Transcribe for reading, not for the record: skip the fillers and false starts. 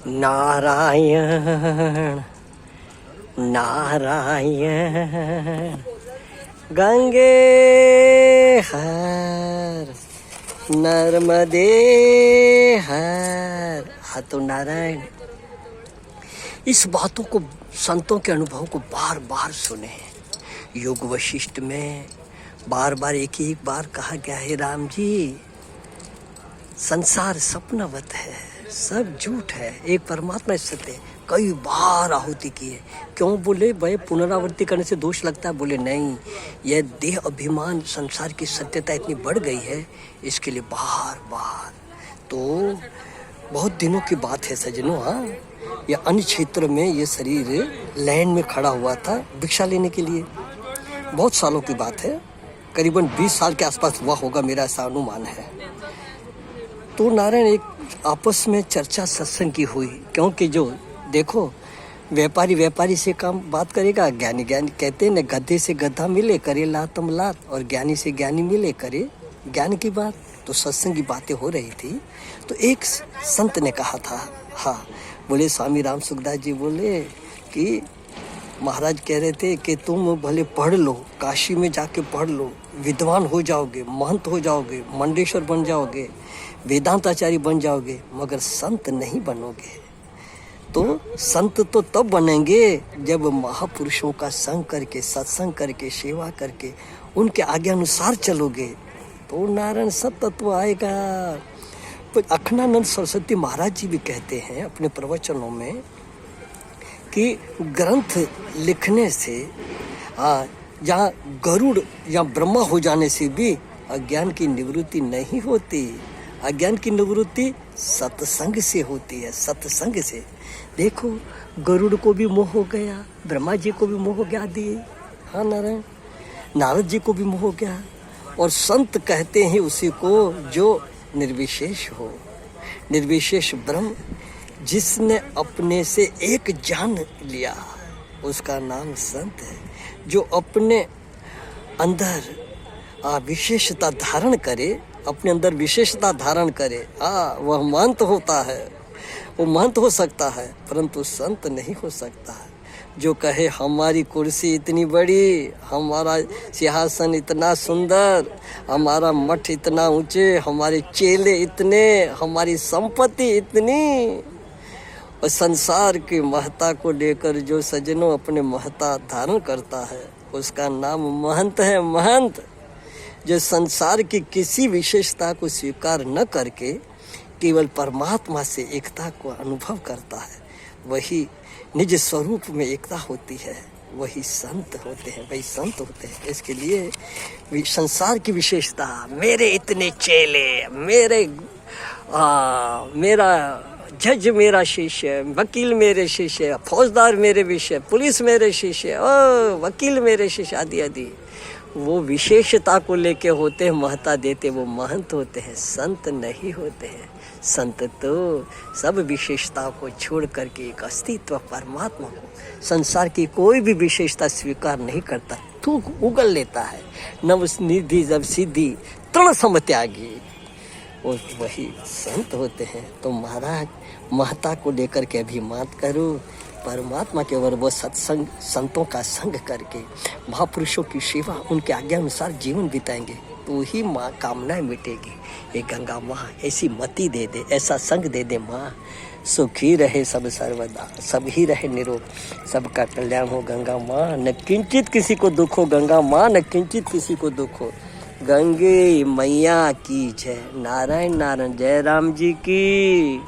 नारायण नारायण गंगे हर नर्मदे हर। हाँ तो नारायण, इस बातों को, संतों के अनुभव को बार बार सुने। योग वशिष्ठ में बार बार एक ही बार कहा गया है, राम जी संसार सपनावत है, सब झूठ है, एक परमात्मा सत्य है। कई बार आहुति की है। क्यों? बोले भाई पुनरावृत्ति करने से दोष लगता है। बोले नहीं, यह देह अभिमान संसार की सत्यता इतनी बढ़ गई है, इसके लिए बार बार। तो बहुत दिनों की बात है सज्जनों। हाँ, यह अन्य क्षेत्र में ये शरीर लैंड में खड़ा हुआ था भिक्षा लेने के लिए। बहुत सालों की बात है, करीबन 20 साल के आसपास हुआ होगा, मेरा ऐसा अनुमान है। तो नारायण एक आपस में चर्चा सत्संग की हुई, क्योंकि जो देखो व्यापारी से काम बात करेगा, ज्ञानी कहते हैं न, गधे से गधा मिले करे लातम लात, और ज्ञानी से ज्ञानी मिले करे ज्ञान की बात। तो सत्संग की बातें हो रही थी। तो एक संत ने कहा था, हाँ, बोले स्वामी राम सुखदास जी बोले कि महाराज कह रहे थे कि तुम भले पढ़ लो, काशी में जाके पढ़ लो, विद्वान हो जाओगे, महंत हो जाओगे, मंडेश्वर बन जाओगे, वेदांताचार्य बन जाओगे, मगर संत नहीं बनोगे। तो संत तो तब बनेंगे जब महापुरुषों का संग करके, सत्संग करके, सेवा करके, उनके आज्ञा अनुसार चलोगे तो नारायण सब तत्व आएगा। तो अखंडानंद सरस्वती महाराज जी भी कहते हैं अपने प्रवचनों में कि ग्रंथ लिखने से, जहाँ गरुड़ या ब्रह्मा हो जाने से भी अज्ञान की निवृत्ति नहीं होती। अज्ञान की निवृत्ति सत्संग से होती है, सत्संग से। देखो गरुड़ को भी मोह हो गया, ब्रह्मा जी को भी मोह हो गया आदि। हाँ नारायण, नारद जी को भी मोह हो गया। और संत कहते हैं उसी को जो निर्विशेष हो, निर्विशेष ब्रह्म, जिसने अपने से एक जान लिया, उसका नाम संत है। जो अपने अंदर विशेषता धारण करे, अपने अंदर विशेषता धारण करे, वह महंत होता है, वो महंत हो सकता है, परंतु संत नहीं हो सकता है। जो कहे हमारी कुर्सी इतनी बड़ी, हमारा सिंहासन इतना सुंदर, हमारा मठ इतना ऊंचे, हमारे चेले इतने, हमारी संपत्ति इतनी, और संसार की महत्ता को लेकर जो सज्जनों अपने महत्ता धारण करता है, उसका नाम महंत है। महंत जो संसार की किसी विशेषता को स्वीकार न करके केवल परमात्मा से एकता को अनुभव करता है, वही निज स्वरूप में एकता होती है, वही संत होते हैं, वही संत होते हैं। इसके लिए संसार की विशेषता, मेरे इतने चेले, मेरा जज मेरा शिष्य, वकील मेरे शिष्य, फौजदार मेरे विषय, पुलिस मेरे शिष्य, वकील मेरे शिष्य आदि आदि, वो विशेषता को लेके होते हैं, महत्ता देते, वो महंत होते हैं, संत नहीं होते हैं। संत तो सब विशेषताओं को छोड़ करके एक अस्तित्व परमात्मा को, संसार की कोई भी विशेषता स्वीकार नहीं करता, थूक उगल लेता है। नव निधि जब सिद्धि तृण समत्यागी, वो वही संत होते हैं। तो महाराज महत्ता को लेकर के अभिमान करो, परमात्मा के ओर वो सत्संग, संतों का संग करके महापुरुषों की सेवा, उनके आज्ञा अनुसार जीवन बिताएंगे तो ही माँ कामनाएं मिटेगी। ये गंगा माँ ऐसी मति दे दे, ऐसा संग दे दे माँ, सुखी रहे सब सर्वदा, सब ही रहे निरोग, सबका कल्याण हो गंगा माँ। न किंचित किसी को दुख हो गंगा माँ, न किंचित किसी को दुख हो। गंगे मैया की जय। नारायण नारायण, जय राम जी की।